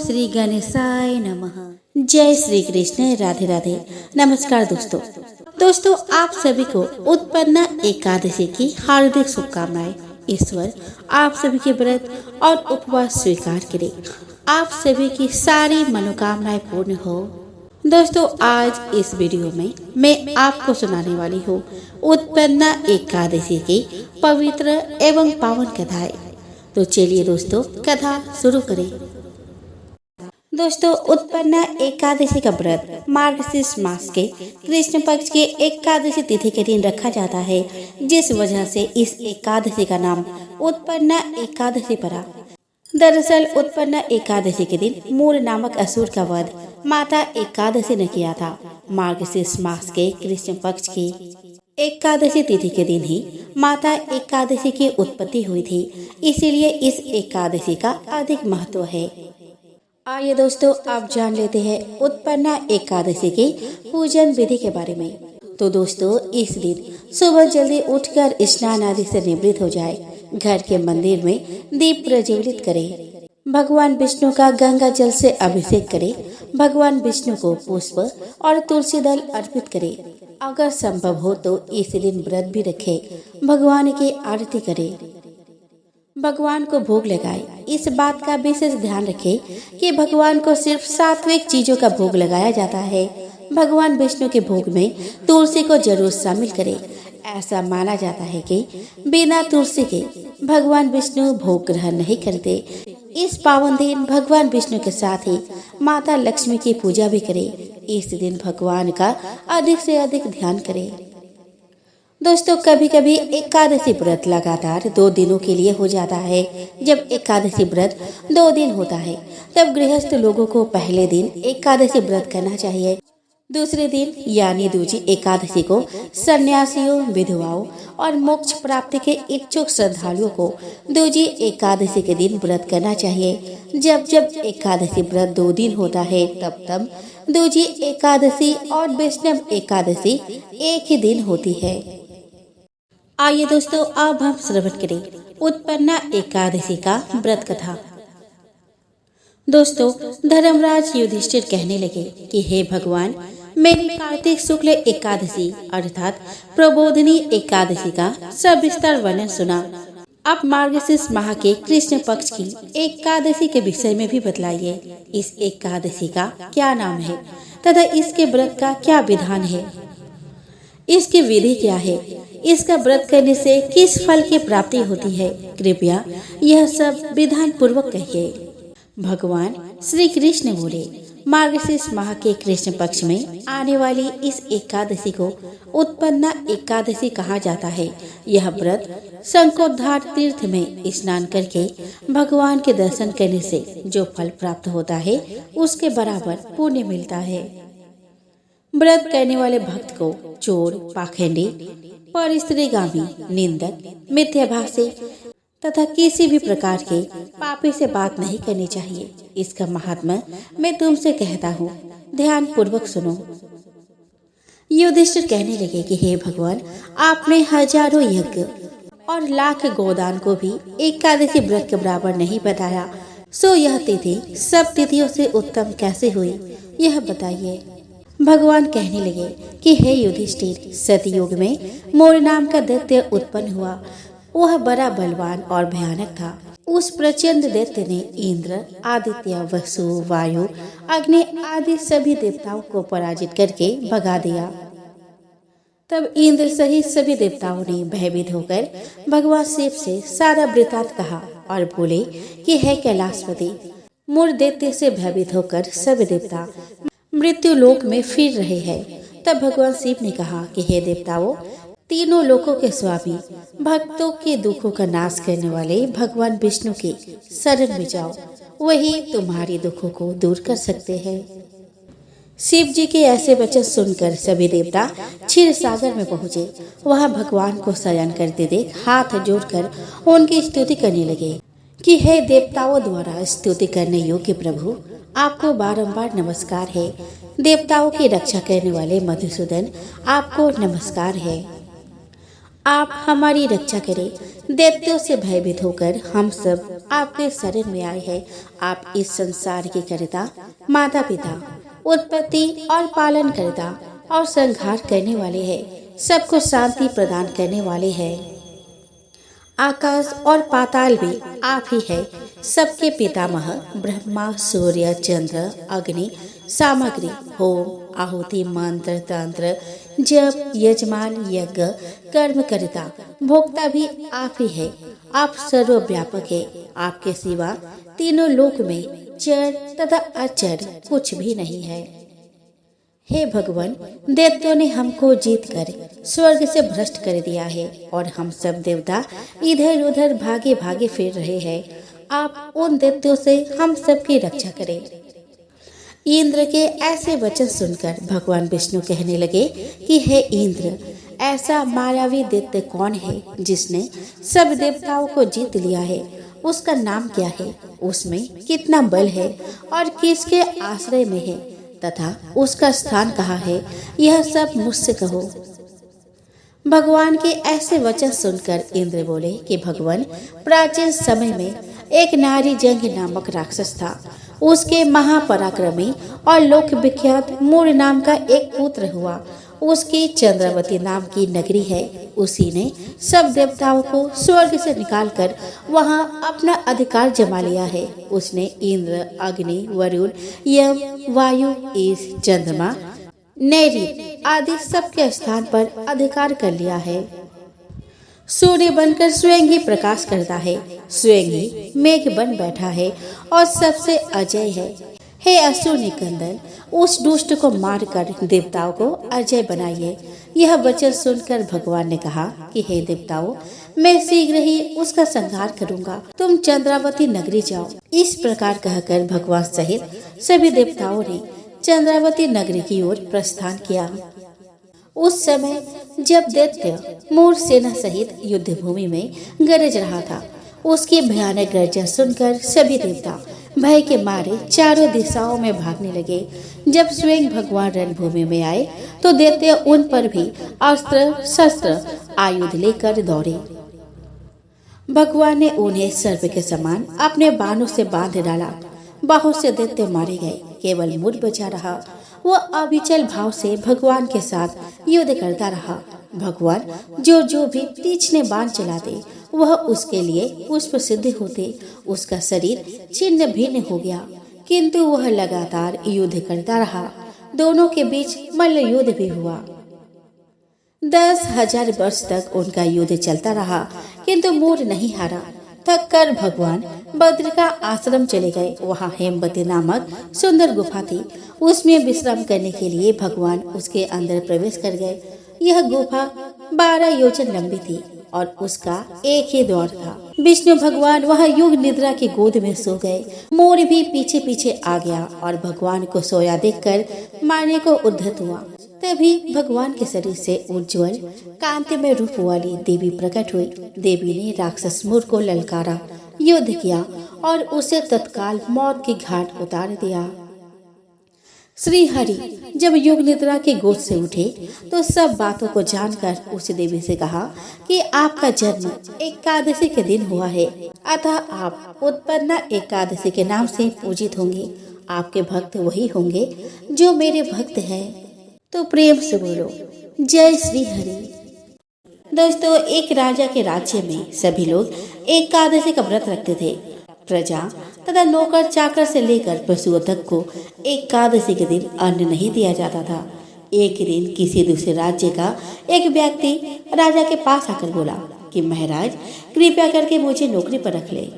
श्री गणेशाय नमः। जय श्री कृष्ण। राधे राधे। नमस्कार दोस्तों आप सभी को उत्पन्ना एकादशी की हार्दिक शुभकामनाएं। ईश्वर आप सभी के व्रत और उपवास स्वीकार करे, आप सभी की सारी मनोकामनाएं पूर्ण हो। दोस्तों आज इस वीडियो में मैं आपको सुनाने वाली हूँ उत्पन्ना एकादशी की पवित्र एवं पावन कथाएं। तो चलिए दोस्तों कथा शुरू करें। दोस्तों उत्पन्ना एकादशी का व्रत मार्गशीर्ष मास के कृष्ण पक्ष के एकादशी तिथि के दिन रखा जाता है, जिस वजह से इस एकादशी का नाम उत्पन्ना एकादशी पड़ा। दरअसल उत्पन्ना एकादशी के दिन मूल नामक असुर का वध माता एकादशी ने किया था। मार्गशीर्ष मास के कृष्ण पक्ष की एकादशी तिथि के दिन ही माता एकादशी की उत्पत्ति हुई थी, इसीलिए इस एकादशी का अधिक महत्व है। आइए दोस्तों आप जान लेते हैं उत्पन्ना एकादशी की पूजन विधि के बारे में। तो दोस्तों इस दिन सुबह जल्दी उठकर स्नान आदि से निवृत्त हो जाए, घर के मंदिर में दीप प्रज्वलित करें, भगवान विष्णु का गंगा जल से अभिषेक करें, भगवान विष्णु को पुष्प और तुलसी दल अर्पित करें। अगर संभव हो तो इस दिन व्रत भी रखें, भगवान की आरती करें, भगवान को भोग लगाए। इस बात का विशेष ध्यान रखें कि भगवान को सिर्फ सात्विक चीजों का भोग लगाया जाता है। भगवान विष्णु के भोग में तुलसी को जरूर शामिल करें। ऐसा माना जाता है कि बिना तुलसी के भगवान विष्णु भोग ग्रहण नहीं करते। इस पावन दिन भगवान विष्णु के साथ ही माता लक्ष्मी की पूजा भी करें। इस दिन भगवान का अधिक से अधिक ध्यान करें। दोस्तों कभी कभी एकादशी व्रत लगातार 2 दिनों के लिए हो जाता है। जब एकादशी व्रत 2 दिन होता है तब गृहस्थ लोगों को पहले दिन एकादशी व्रत करना चाहिए। दूसरे दिन यानी दूजी एकादशी को सन्यासियों, विधवाओं और मोक्ष प्राप्ति के इच्छुक श्रद्धालुओं को दूजी एकादशी के दिन व्रत करना चाहिए। जब जब एकादशी व्रत 2 दिन होता है तब तब दूजी एकादशी और वैष्णव एकादशी एक ही दिन होती है। आइए दोस्तों अब हम श्रवण करें उत्पन्ना एकादशी का व्रत कथा। दोस्तों धर्मराज युधिष्ठिर कहने लगे कि हे भगवान, मैंने कार्तिक शुक्ल एकादशी अर्थात प्रबोधिनी एकादशी का सविस्तार वर्णन सुना। अब मार्गशीर्ष माह के कृष्ण पक्ष की एकादशी के विषय में भी बतलाइए। इस एकादशी का क्या नाम है तथा इसके व्रत का क्या विधान है, इसकी विधि क्या है, इसका व्रत करने से किस फल की प्राप्ति होती है, कृपया यह सब विधान पूर्वक कहिए। भगवान श्री कृष्ण बोले, मार्गशीर्ष माह के कृष्ण पक्ष में आने वाली इस एकादशी को उत्पन्ना एकादशी कहा जाता है। यह व्रत शंखोद्धार तीर्थ में स्नान करके भगवान के दर्शन करने से जो फल प्राप्त होता है उसके बराबर पुण्य मिलता है। व्रत करने वाले भक्त को चोर, पाखंडी, परस्त्रीगामी, निंदक, मिथ्याभाषी तथा किसी भी प्रकार के पापी से बात नहीं करनी चाहिए। इसका महात्मा मैं तुमसे कहता हूँ, ध्यान पूर्वक सुनो। युधिष्ठिर कहने लगे कि हे भगवान, आपने हजारों यज्ञ और लाख गोदान को भी एकादशी व्रत के बराबर नहीं बताया, सो यह तिथि सब तिथियों से उत्तम कैसे हुई, यह बताइए। भगवान कहने लगे कि हे युधिष्ठिर, सतयुग में मोर नाम का दैत्य उत्पन्न हुआ। वह बड़ा बलवान और भयानक था। उस प्रचंड दैत्य ने इंद्र, आदित्य, वसु, वायु, अग्नि आदि सभी देवताओं को पराजित करके भगा दिया। तब इंद्र सहित सभी देवताओं ने भयभीत होकर भगवान शिव से सारा वृत्तांत कहा और बोले कि हे कैलाशपति, मोर दैत्य से भयभीत होकर सभी देवता मृत्यु लोक में फिर रहे हैं। तब भगवान शिव ने कहा कि हे देवताओं, तीनों लोकों के स्वामी, भक्तों के दुखों का नाश करने वाले भगवान विष्णु की शरण में जाओ, वही तुम्हारी दुखों को दूर कर सकते हैं। शिव जी के ऐसे वचन सुनकर सभी देवता क्षीर सागर में पहुँचे। वहाँ भगवान को शयन करते देख हाथ जोड़कर उनकी स्तुति करने लगे कि हे देवताओं द्वारा स्तुति करने योग्य प्रभु, आपको बारंबार नमस्कार है। देवताओं की रक्षा करने वाले मधुसूदन, आपको नमस्कार है। आप हमारी रक्षा करें। दैत्यों से भयभीत होकर हम सब आपके शरण में आए हैं। आप इस संसार के कर्ता, माता पिता, उत्पत्ति और पालन करता और संहार करने वाले हैं। सबको शांति प्रदान करने वाले हैं। आकाश और पाताल भी आप ही है। सबके पितामह ब्रह्मा, सूर्य, चंद्र, अग्नि, सामग्री, होम, आहुति, मंत्र, तंत्र, जप, यजमान, यज्ञ, कर्मकर्ता, भोक्ता भी आप ही है। आप सर्वव्यापक है। आपके सिवा तीनों लोक में जड़ तथा अचर कुछ भी नहीं है। हे भगवान, दैत्यों ने हमको जीतकर स्वर्ग से भ्रष्ट कर दिया है और हम सब देवता इधर उधर भागे भागे फिर रहे हैं। आप उन दैत्यों से हम सबकी रक्षा करें। इंद्र के ऐसे वचन सुनकर भगवान विष्णु कहने लगे कि हे इंद्र, ऐसा मायावी दैत्य कौन है जिसने सब देवताओं को जीत लिया है? उसका नाम क्या है? उसमें कितना बल है और किसके आश्रय में है तथा उसका स्थान कहाँ है? यह सब मुझसे कहो। भगवान के ऐसे वचन सुनकर इंद्र बोले कि भगवान, प्राचीन समय में एक नारी जंग नामक राक्षस था। उसके महापराक्रमी और लोक विख्यात मूर नाम का एक पुत्र हुआ। उसकी चंद्रावती नाम की नगरी है। उसी ने सब देवताओं को स्वर्ग से निकालकर वहां अपना अधिकार जमा लिया है। उसने इंद्र, अग्नि, वरुण, यम, वायु, ईश, चंद्रमा, नैऋत्य आदि सबके स्थान पर अधिकार कर लिया है। सूर्य बनकर स्वयं ही प्रकाश करता है, स्वयं ही मेघ बन बैठा है और सबसे अजय है। हे असुर निकंदन, उस दुष्ट को मारकर देवताओं को अजय बनाइए। यह वचन सुनकर भगवान ने कहा कि हे देवताओं, मैं शीघ्र ही उसका संहार करूंगा। तुम चंद्रावती नगरी जाओ। इस प्रकार कहकर भगवान सहित सभी देवताओं ने चंद्रावती नगरी की ओर प्रस्थान किया। उस समय जब दैत्य मूर सेना सहित युद्ध भूमि में गरज रहा था, उसकी भयानक गर्जन सुनकर सभी देवता भय के मारे चारों दिशाओं में भागने लगे। जब स्वयं भगवान रणभूमि में आए तो दैत्य उन पर भी अस्त्र शस्त्र आयुध लेकर दौड़े। भगवान ने उन्हें सर्प के समान अपने बाणों से बांध डाला। बहुत से दैत्य मारे गए, केवल मूर बचा रहा। वो अविचल भाव से भगवान के साथ युद्ध करता रहा। भगवान जो भी तीक्ष्ण बाण चलाते वह उसके लिए पुष्प सिद्ध होते। उसका शरीर छिन्न भिन्न हो गया, किंतु वह लगातार युद्ध करता रहा। दोनों के बीच मल्ल युद्ध भी हुआ। 10,000 वर्ष तक उनका युद्ध चलता रहा, किंतु मूर नहीं हारा। थक कर भगवान बद्र का आश्रम चले गए। वहाँ हेमवती नामक सुंदर गुफा थी। उसमें विश्राम करने के लिए भगवान उसके अंदर प्रवेश कर गए। यह गुफा 12 योजन लंबी थी और उसका एक ही द्वार था। विष्णु भगवान वह युग निद्रा की गोद में सो गए। मोर भी पीछे पीछे आ गया और भगवान को सोया देखकर मारने को उद्धत हुआ। तभी भगवान के शरीर से उज्जवल कांतिमय रूप वाली देवी प्रकट हुई। देवी ने राक्षस मूर को ललकारा, युद्ध किया और उसे तत्काल मौत की घाट उतार दिया। श्री हरि जब युग निद्रा के गोद से उठे तो सब बातों को जानकर उस देवी से कहा कि आपका जन्म एकादशी के दिन हुआ है, अतः आप उत्पन्ना एकादशी के नाम से पूजित होंगे। आपके भक्त वही होंगे जो मेरे भक्त हैं। तो प्रेम से बोलो जय श्री हरि। दोस्तों, एक राजा के राज्य में सभी लोग एकादशी का व्रत रखते थे। प्रजा तथा नौकर चाकर से लेकर पशुओं तक को एकादशी के दिन अन्न नहीं दिया जाता था। एक दिन किसी दूसरे राज्य का एक व्यक्ति राजा के पास आकर बोला कि महाराज, कृपया करके मुझे नौकरी पर रख ले।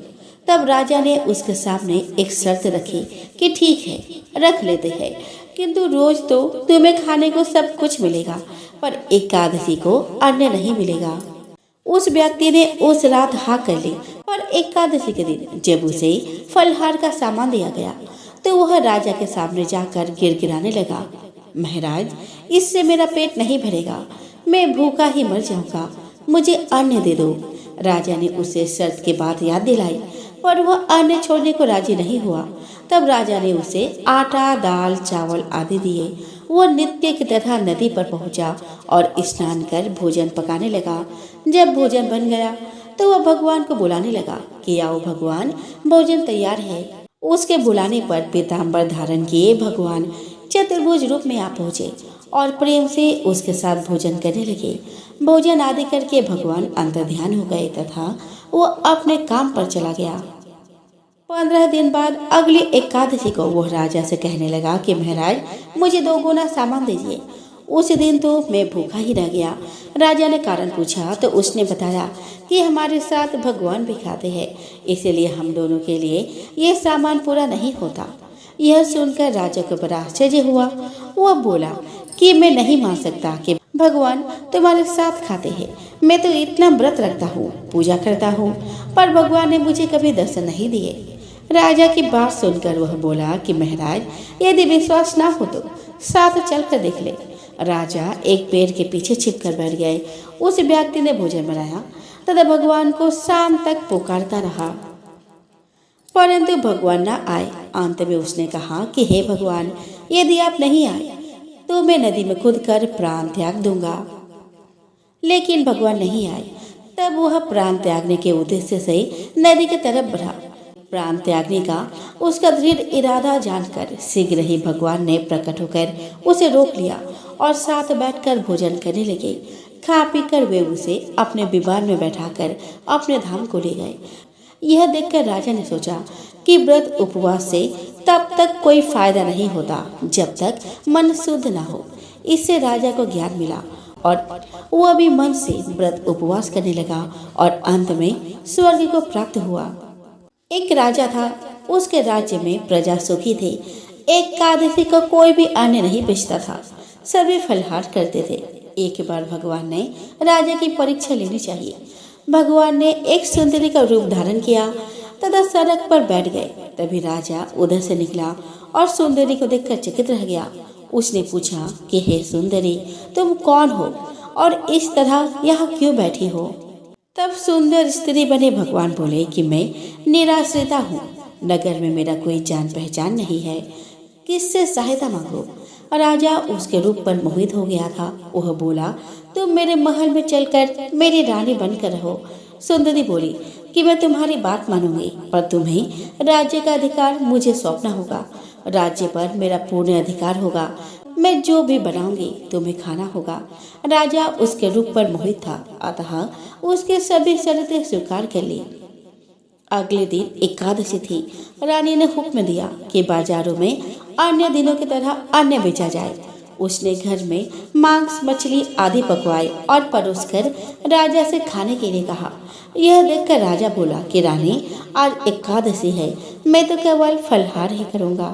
तब राजा ने उसके सामने एक शर्त रखी कि ठीक है, रख लेते हैं, किंतु रोज तो तुम्हें खाने को सब कुछ मिलेगा, पर एकादशी को अन्न नहीं मिलेगा। उस व्यक्ति ने उस रात हाँ कर ली, पर एकादशी के दिन जब उसे फलहार का सामान दिया गया तो वह राजा के सामने जाकर गिड़गिड़ाने लगा, महाराज, इससे मेरा पेट नहीं भरेगा, मैं भूखा ही मर जाऊंगा, मुझे अन्न दे दो। राजा ने उसे शर्त की बात याद दिलाई, पर वह अन्न छोड़ने को राजी नहीं हुआ। तब राजा ने उसे आटा, दाल, चावल आदि दिए वो नित्य की तरह नदी पर पहुंचा और स्नान कर भोजन पकाने लगा। जब भोजन बन गया तो वह भगवान को बुलाने लगा कि आओ भगवान, भोजन तैयार है। उसके बुलाने पर पीताम्बर धारण किए भगवान चतुर्भुज रूप में आ पहुंचे और प्रेम से उसके साथ भोजन करने लगे। भोजन आदि करके भगवान अंतर्ध्यान हो गए तथा वो अपने काम पर चला गया। 15 दिन बाद अगली एकादशी को वह राजा से कहने लगा कि महाराज, मुझे 2 गुना सामान दीजिए। उस दिन तो मैं भूखा ही रह गया। राजा ने कारण पूछा तो उसने बताया कि हमारे साथ भगवान भी खाते हैं, इसलिए हम दोनों के लिए ये सामान पूरा नहीं होता। यह सुनकर राजा को बड़ा आश्चर्य हुआ। वह बोला कि मैं नहीं मान सकता कि भगवान तुम्हारे साथ खाते हैं। मैं तो इतना व्रत रखता हूँ, पूजा करता हूँ, पर भगवान ने मुझे कभी दर्शन नहीं दिए। राजा की बात सुनकर वह बोला कि महाराज, यदि विश्वास ना हो तो साथ चलकर देख ले। राजा एक पेड़ के पीछे छिपकर बैठ गए। उस व्यक्ति ने भोजन बनाया तथा भगवान को शाम तक पुकारता रहा, परंतु भगवान न आए। अंत में उसने कहा कि हे भगवान, यदि आप नहीं आए तो मैं नदी में कूदकर प्राण त्याग दूंगा। लेकिन भगवान नहीं आए। तब वह प्राण त्यागने के उद्देश्य से नदी की तरफ बढ़ा। प्राण त्यागने का उसका दृढ़ इरादा जानकर शीघ्र ही भगवान ने प्रकट होकर उसे रोक लिया और साथ बैठकर भोजन करने लगे। खा पी कर वे उसे अपने विमान में बैठाकर अपने धाम को ले गए। यह देखकर राजा ने सोचा कि व्रत उपवास से तब तक कोई फायदा नहीं होता जब तक मन शुद्ध न हो। इससे राजा को ज्ञान मिला और वह भी मन से व्रत उपवास करने लगा और अंत में स्वर्ग को प्राप्त हुआ। एक राजा था, उसके राज्य में प्रजा सुखी थी। एकादशी को कोई भी अन्न नहीं बेचता था, सभी फलाहार करते थे। एक बार भगवान ने राजा की परीक्षा लेनी चाहिए। भगवान ने एक सुंदरी का रूप धारण किया तथा सड़क पर बैठ गए। तभी राजा उधर से निकला और सुंदरी को देखकर चकित रह गया। उसने पूछा कि हे सुंदरी, तुम कौन हो और इस तरह यहाँ क्यों बैठी हो? तब सुंदर स्त्री बने भगवान बोले कि मैं निराश्रिता हूँ, नगर में मेरा कोई जान पहचान नहीं है, किससे सहायता मांगो? राजा उसके रूप पर मोहित हो गया था। वह बोला, तुम मेरे महल में चलकर मेरी रानी बनकर रहो। सुंदरी बोली कि मैं तुम्हारी बात मानूंगी, पर तुम्हें राज्य का अधिकार मुझे सौंपना होगा। राज्य पर मेरा पूर्ण अधिकार होगा। मैं जो भी बनाऊंगी तुम्हें खाना होगा। राजा उसके रूप पर मोहित था, अतः उसके सभी शर्तें स्वीकार कर ली। अगले दिन एकादशी थी। रानी ने हुक्म दिया कि बाजारों में अन्य दिनों की तरह अन्न बेचा जाए। उसने घर में मांस, मछली आदि पकवाए और परोसकर राजा से खाने के लिए कहा। यह देखकर राजा बोला कि रानी, आज एकादशी है, मैं तो केवल फलहार ही करूँगा।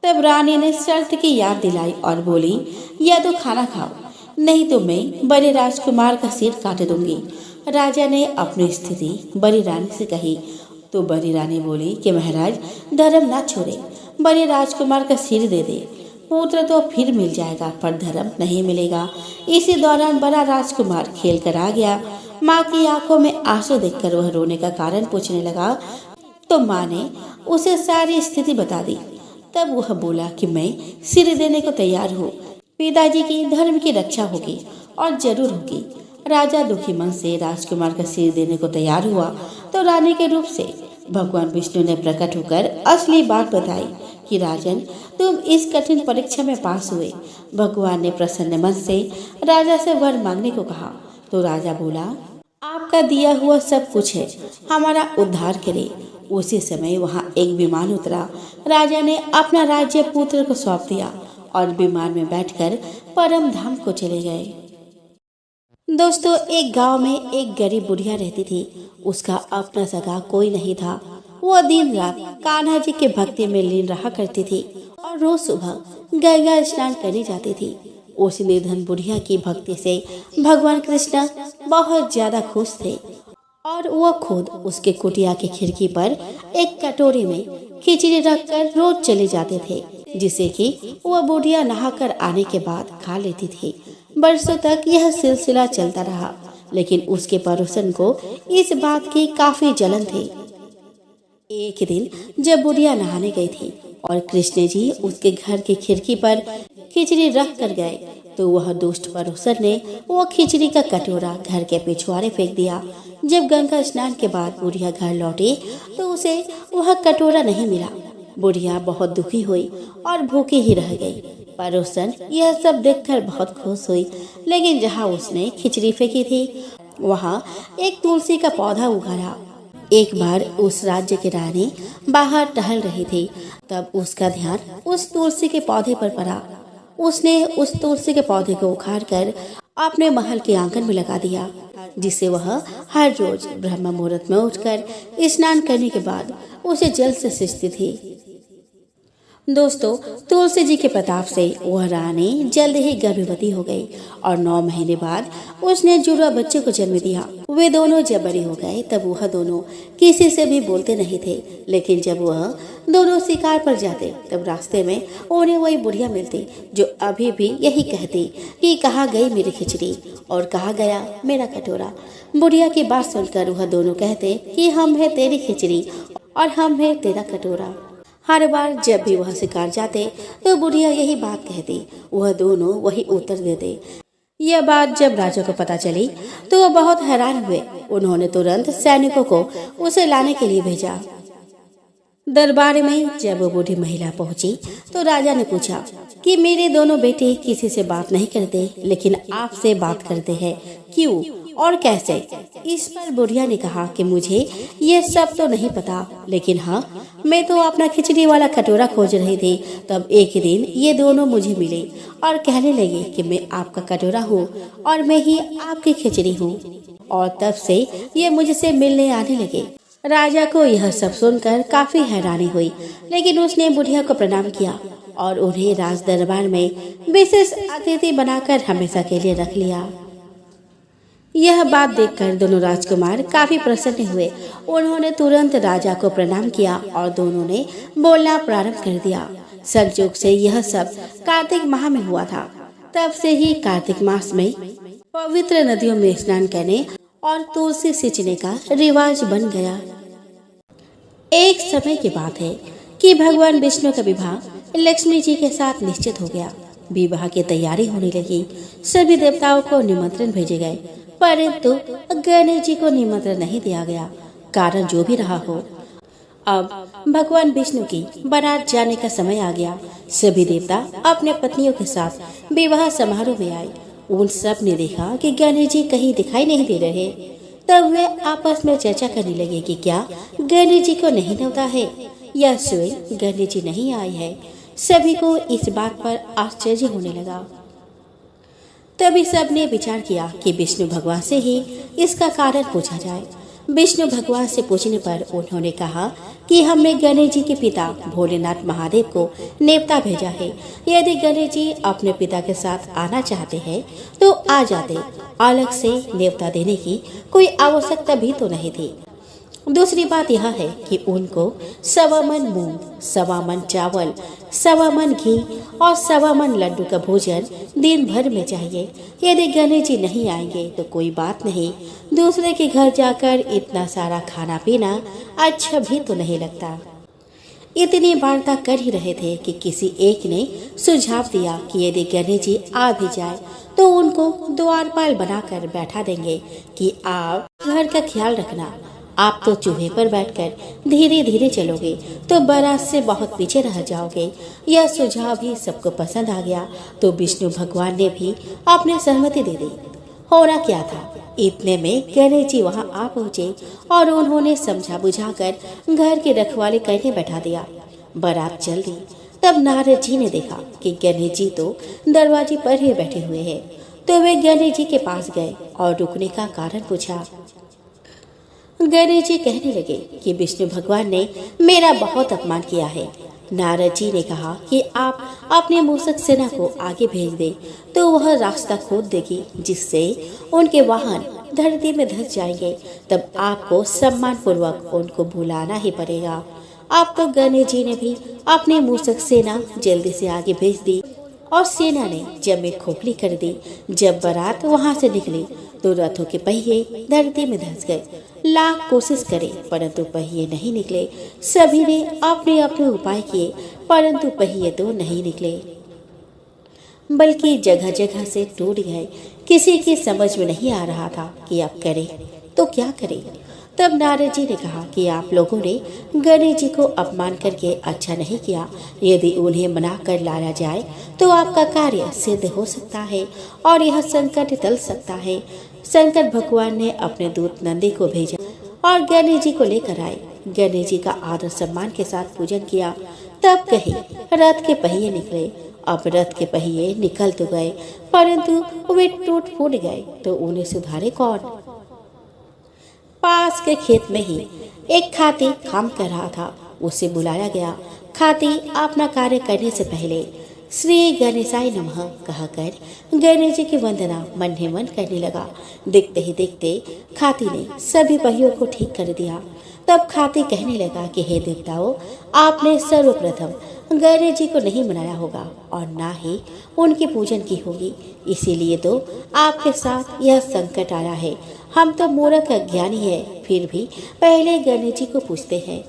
तब रानी ने शर्त की याद दिलाई और बोली, या तो खाना खाओ, नहीं तो मैं बड़े राजकुमार का सिर काट दूंगी। राजा ने अपनी स्थिति बड़ी रानी से कही तो बड़ी रानी बोली कि महाराज, धर्म ना छोड़े, बड़े राजकुमार का सिर दे दे। पुत्र तो फिर मिल जाएगा, पर धर्म नहीं मिलेगा। इसी दौरान बड़ा राजकुमार खेल कर आ गया। माँ की आंखों में आंसू देखकर वह रोने का कारण पूछने लगा तो माँ ने उसे सारी स्थिति बता दी। तब वह बोला कि मैं सिर देने को तैयार हूँ, पिताजी की धर्म की रक्षा होगी और जरूर होगी। राजा दुखी मन से राजकुमार का सिर देने को तैयार हुआ तो रानी के रूप से भगवान विष्णु ने प्रकट होकर असली बात बताई कि राजन, तुम इस कठिन परीक्षा में पास हुए। भगवान ने प्रसन्न मन से राजा से वर मांगने को कहा तो राजा बोला, आपका दिया हुआ सब कुछ है, हमारा उद्धार करे। उसी समय वहाँ एक विमान उतरा। राजा ने अपना राज्य पुत्र को सौंप दिया और विमान में बैठकर परम धाम को चले गए। दोस्तों, एक गांव में एक गरीब बुढ़िया रहती थी। उसका अपना सगा कोई नहीं था। वह दिन रात कान्हा जी के भक्ति में लीन रहा करती थी और रोज सुबह गंगा स्नान करने जाती थी। उस निर्धन बुढ़िया की भक्ति से भगवान कृष्ण बहुत ज्यादा खुश थे और वह खुद उसके कुटिया की खिड़की पर एक कटोरी में खिचड़ी रखकर रोज चले जाते थे, जिसे कि वह बुढ़िया नहाकर आने के बाद खा लेती थी। बरसों तक यह सिलसिला चलता रहा, लेकिन उसके पड़ोसन को इस बात की काफी जलन थी। एक दिन जब बुढ़िया नहाने गई थी और कृष्ण जी उसके घर की खिड़की पर खिचड़ी रख कर गए, तो वह दुष्ट पड़ोसन ने वो खिचड़ी का कटोरा घर के पिछवाड़े फेंक दिया। जब गंगा स्नान के बाद बुढ़िया घर लौटी तो उसे वह कटोरा नहीं मिला। बुढ़िया बहुत दुखी हुई और भूखी ही रह गई। पड़ोसन यह सब देखकर बहुत खुश हुई, लेकिन जहाँ उसने खिचड़ी फेंकी थी वहाँ एक तुलसी का पौधा उगाड़ा। एक बार उस राज्य की रानी बाहर टहल रही थी, तब उसका ध्यान उस तुलसी के पौधे पर पड़ा। उसने उस तुलसी के पौधे को उखाड़कर अपने महल के आंगन में लगा दिया, जिसे वह हर रोज ब्रह्म मुहूर्त में उठकर स्नान करने के बाद उसे जल से सींचती थी। दोस्तों, तुलसी जी के प्रताप से वह रानी जल्द ही गर्भवती हो गई और 9 महीने बाद उसने जुड़वा बच्चे को जन्म दिया। वे दोनों जब बड़े हो गए तब वह दोनों किसी से भी बोलते नहीं थे, लेकिन जब वह दोनों शिकार पर जाते तब रास्ते में उन्हें वही बुढ़िया मिलती जो अभी भी यही कहती कि कहाँ गई मेरी खिचड़ी और कहाँ गया मेरा कटोरा। बुढ़िया की बात सुनकर वह दोनों कहते कि हम है तेरी खिचड़ी और हम है तेरा कटोरा। हर बार जब भी वह शिकार जाते तो बुढ़िया यही बात कहती, वह दोनों वही उत्तर देते। यह बात जब राजा को पता चली तो वह बहुत हैरान हुए। उन्होंने तुरंत सैनिकों को उसे लाने के लिए भेजा। दरबार में जब वो बूढ़ी महिला पहुंची तो राजा ने पूछा कि मेरे दोनों बेटे किसी से बात नहीं करते, लेकिन आपसे बात करते हैं, क्यों और कैसे? इस पर बुढ़िया ने कहा कि मुझे ये सब तो नहीं पता, लेकिन हाँ, मैं तो अपना खिचड़ी वाला कटोरा खोज रही थी। तब एक दिन ये दोनों मुझे मिले और कहने लगे कि मैं आपका कटोरा हूँ और मैं ही आपकी खिचड़ी हूँ, और तब से ये मुझसे मिलने आने लगे। राजा को यह सब सुनकर काफी हैरानी हुई, लेकिन उसने बुढ़िया को प्रणाम किया और उन्हें राज दरबार में विशेष अतिथि बनाकर हमेशा के लिए रख लिया। यह बात देखकर दोनों राजकुमार काफी प्रसन्न हुए। उन्होंने तुरंत राजा को प्रणाम किया और दोनों ने बोलना प्रारंभ कर दिया। संयोग से यह सब कार्तिक माह में हुआ था। तब से ही कार्तिक मास में पवित्र नदियों में स्नान करने और तुलसी सींचने का रिवाज बन गया। एक समय की बात है कि भगवान विष्णु का विवाह लक्ष्मी जी के साथ निश्चित हो गया। विवाह की तैयारी होने लगी। सभी देवताओं को निमंत्रण भेजे गए, परंतु गणेश जी को निमंत्रण नहीं दिया गया। कारण जो भी रहा हो, अब भगवान विष्णु की बारात जाने का समय आ गया। सभी देवता अपने पत्नियों के साथ विवाह समारोह में आए। उन सब ने देखा कि गणेश जी कहीं दिखाई नहीं दे रहे। तब वे आपस में चर्चा करने लगे कि क्या गणेश जी को नहीं न्योता है या स्वयं गणेश जी नहीं आए हैं। सभी को इस बात पर आश्चर्य होने लगा। तभी सबने विचार किया कि विष्णु भगवान से ही इसका कारण पूछा जाए। विष्णु भगवान से पूछने पर उन्होंने कहा कि हमने गणेश जी के पिता भोलेनाथ महादेव को नेवता भेजा है। यदि गणेश जी अपने पिता के साथ आना चाहते हैं तो आ जाते, अलग से नेवता देने की कोई आवश्यकता भी तो नहीं थी। दूसरी बात यह है कि उनको 1.25 मन मूंग, 1.25 मन चावल, 1.25 मन घी और 1.25 मन लड्डू का भोजन दिन भर में चाहिए। यदि गणेश जी नहीं आएंगे तो कोई बात नहीं, दूसरे के घर जाकर इतना सारा खाना पीना अच्छा भी तो नहीं लगता। इतनी वार्ता कर ही रहे थे कि किसी एक ने सुझाव दिया कि यदि गणेश जी आ भी जाए तो उनको द्वारपाल बनाकर बैठा देंगे कि आप घर का ख्याल रखना। आप तो चूहे पर बैठकर धीरे धीरे चलोगे तो बारात से बहुत पीछे रह जाओगे। यह सुझाव भी सबको पसंद आ गया, तो विष्णु भगवान ने भी अपनी सहमति दे दी। होना क्या था, इतने में गणेश जी वहां आ पहुंचे और उन्होंने समझा बुझाकर घर की रखवाली करने बैठा दिया। बारात चल दी। तब नारद जी ने देखा कि गणेश जी तो दरवाजे पर ही बैठे हुए हैं, तो वे गणेश जी के पास गए और रुकने का कारण पूछा। गणेश जी कहने लगे कि विष्णु भगवान ने मेरा बहुत अपमान किया है। नारद जी ने कहा कि आप अपने मूषक सेना को आगे भेज दे तो वह रास्ता खोद देगी, जिससे उनके वाहन धरती में धंस जाएंगे। तब आपको सम्मान पूर्वक उनको बुलाना ही पड़ेगा। अब तो गणेश जी ने भी अपनी मूषक सेना जल्दी से आगे भेज दी और सेना ने जमीन खोखली कर दी। जब बारात वहां से निकली तो रथों के पहिए धरती में धंस गए। लाख कोशिश करे परंतु पहिए नहीं निकले। सभी ने अपने अपने उपाय किए परंतु पहिए तो नहीं निकले, बल्कि जगह जगह से टूट गए। किसी की समझ में नहीं आ रहा था कि अब करे तो क्या करे। तब नारद जी ने कहा कि आप लोगों ने गणेश जी को अपमान करके अच्छा नहीं किया। यदि उन्हें मना कर लाया जाए तो आपका कार्य सिद्ध हो सकता है और यह संकट टल सकता है। शंकर भगवान ने अपने दूत नंदी को भेजा और गणेश जी को लेकर आए। गणेश जी का आदर सम्मान के साथ पूजन किया। तब कहे रथ के पहिए निकले। अब रथ के पहिए निकल तो गए परंतु वे टूट फूट गए, तो उन्हें सुधारे कौन। पास के खेत में ही एक खाती काम कर रहा था। उसे बुलाया गया। खाती अपना कार्य करने से पहले श्री गणेशाय नमः कहकर गणेश जी की वंदना मन ही मन करने लगा। देखते ही देखते खाती ने सभी पहियों को ठीक कर दिया। तब खाती कहने लगा कि हे देवताओं, आपने सर्वप्रथम गणेश जी को नहीं मनाया होगा और ना ही उनकी पूजन की होगी, इसीलिए तो आपके साथ यह संकट आया है। हम तो मूर्ख अज्ञानी है, फिर भी पहले गणेश जी को पूछते हैं,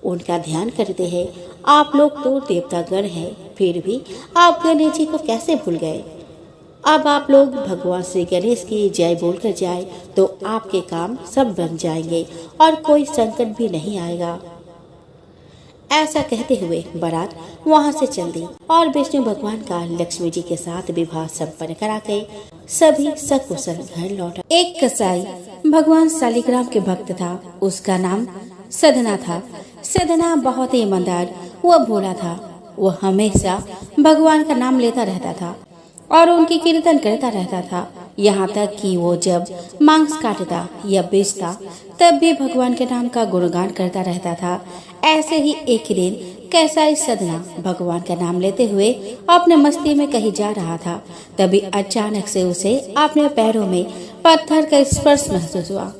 उनका ध्यान करते हैं। आप लोग तो देवतागण हैं, फिर भी आप गणेश जी को कैसे भूल गए। अब आप लोग भगवान श्री गणेश की जय बोलकर जाए तो आपके काम सब बन जाएंगे और कोई संकट भी नहीं आएगा। ऐसा कहते हुए बारात वहां से चल दी और विष्णु भगवान का लक्ष्मी जी के साथ विवाह संपन्न करा के सभी सकुशल घर लौटा। एक कसाई भगवान शालिग्राम के भक्त था। उसका नाम सदना था। सदना बहुत ही ईमानदार व भोला था। वह हमेशा भगवान का नाम लेता रहता था और उनकी कीर्तन करता रहता था। यहाँ तक कि वो जब मांस काटता या बेचता तब भी भगवान के नाम का गुणगान करता रहता था। ऐसे ही एक दिन कसाई सदना भगवान का नाम लेते हुए अपने मस्ती में कहीं जा रहा था। तभी अचानक से उसे अपने पैरों में पत्थर का स्पर्श महसूस हुआ।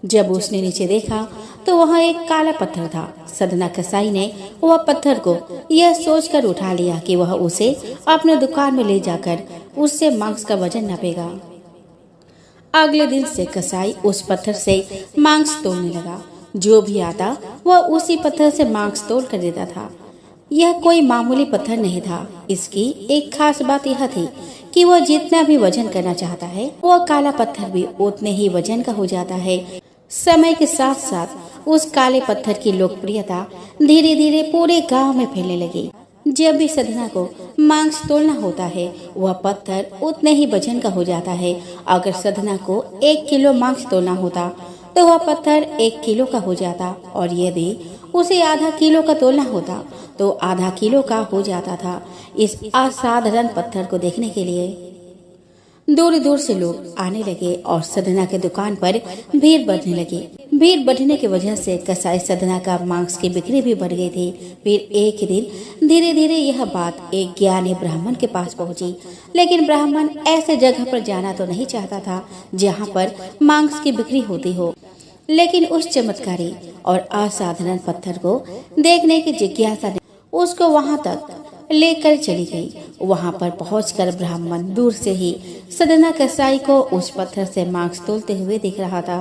जब उसने नीचे देखा तो वहाँ एक काला पत्थर था। सदना कसाई ने वह पत्थर को यह सोचकर उठा लिया कि वह उसे अपने दुकान में ले जाकर उससे मांस का वजन नापेगा। अगले दिन से कसाई उस पत्थर से मांस तोलने लगा। जो भी आता वह उसी पत्थर से मांस तोल कर देता था। यह कोई मामूली पत्थर नहीं था। इसकी एक खास बात यह थी कि वह जितना भी वजन करना चाहता है वह काला पत्थर भी उतने ही वजन का हो जाता है। समय के साथ साथ उस काले पत्थर की लोकप्रियता धीरे धीरे पूरे गांव में फैलने लगी। जब भी सदना को मांस तोलना होता है वह पत्थर उतने ही वजन का हो जाता है। अगर सदना को 1 किलो मांस तोलना होता तो वह पत्थर 1 किलो का हो जाता और यदि उसे आधा किलो का तोलना होता तो आधा किलो का हो जाता था। इस असाधारण पत्थर को देखने के लिए दूर दूर से लोग आने लगे और सदना के दुकान पर भीड़ बढ़ने लगी। भीड़ बढ़ने की वजह से कसाई सदना का मांस की बिक्री भी बढ़ गई थी। फिर एक दिन धीरे धीरे यह बात एक ज्ञानी ब्राह्मण के पास पहुंची। लेकिन ब्राह्मण ऐसे जगह पर जाना तो नहीं चाहता था जहां पर मांस की बिक्री होती हो। लेकिन उस चमत्कारी और असाधारण पत्थर को देखने की जिज्ञासा ने उसको वहां तक लेकर चली गई। वहां पर पहुंचकर ब्राह्मण दूर से ही सदना कसाई को उस पत्थर से मांस तोलते हुए दिख रहा था